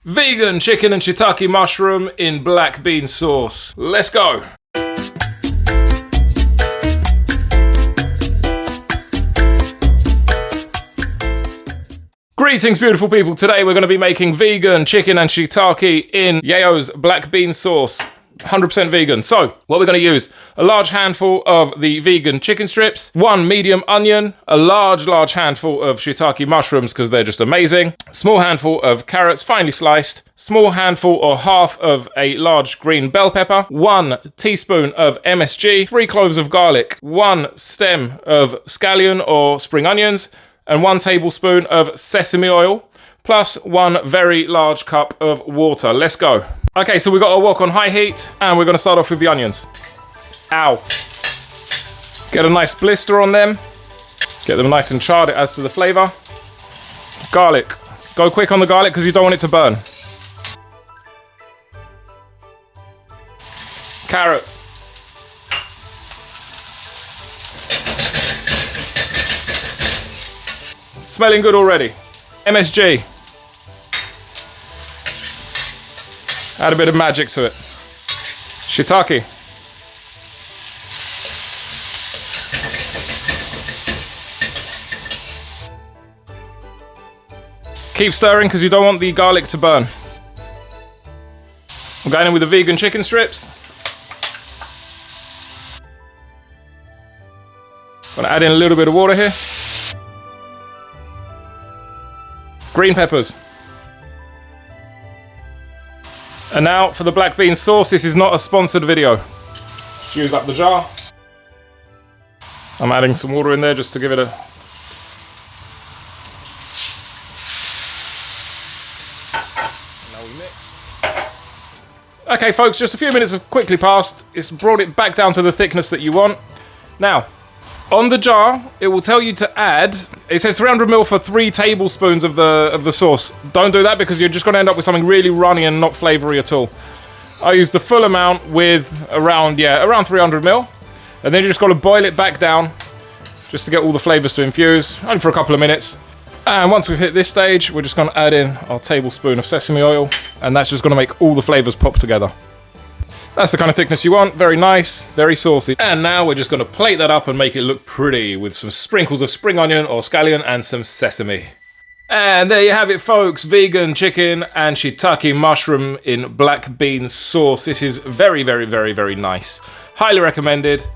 Vegan chicken and shiitake mushroom in black bean sauce. Let's go. Greetings, beautiful people. Today we're going to be making vegan chicken and shiitake in Yayo's black bean sauce. 100% vegan. So, what we're going to use, a large handful of the vegan chicken strips, one medium onion, a large handful of shiitake mushrooms because they're just amazing, small handful of carrots finely sliced, small handful or half of a large green bell pepper, 1 teaspoon of MSG, 3 cloves of garlic, 1 stem of scallion or spring onions, and 1 tablespoon of sesame oil, plus 1 very large cup of water. Let's go. Okay, so we've got our wok on high heat, and we're going to start off with the onions. Ow. Get a nice blister on them. Get them nice and charred, it adds to the flavour. Garlic. Go quick on the garlic because you don't want it to burn. Carrots. Smelling good already. MSG. Add a bit of magic to it. Shiitake. Keep stirring because you don't want the garlic to burn. We're going in with the vegan chicken strips. Gonna add in a little bit of water here. Green peppers. And now for the black bean sauce. This is not a sponsored video. Just use up the jar. I'm adding some water in there just to give it a... Now we mix. Okay folks, just a few minutes have quickly passed. It's brought it back down to the thickness that you want. Now, on the jar, it will tell you to add, it says 300 ml for 3 tablespoons of the sauce. Don't do that because you're just going to end up with something really runny and not flavoury at all. I use the full amount with around 300 ml. And then you just got to boil it back down just to get all the flavours to infuse, only for a couple of minutes. And once we've hit this stage, we're just going to add in our tablespoon of sesame oil, and that's just going to make all the flavours pop together. That's the kind of thickness you want. Very nice, very saucy. And now we're just going to plate that up and make it look pretty with some sprinkles of spring onion or scallion and some sesame. And there you have it, folks. Vegan chicken and shiitake mushroom in black bean sauce. This is very, very, very, very nice. Highly recommended.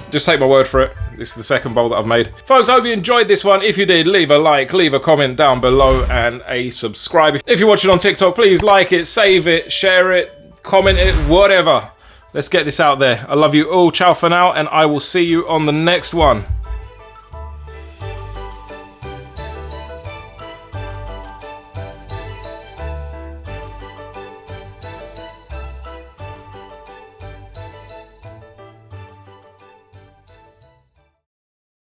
Just take my word for it. This is the second bowl that I've made. Folks, I hope you enjoyed this one. If you did, leave a like, leave a comment down below, and a subscribe. If you're watching on TikTok, please like it, save it, share it, comment it, whatever. Let's get this out there. I love you all. Ciao for now, and I will see you on the next one.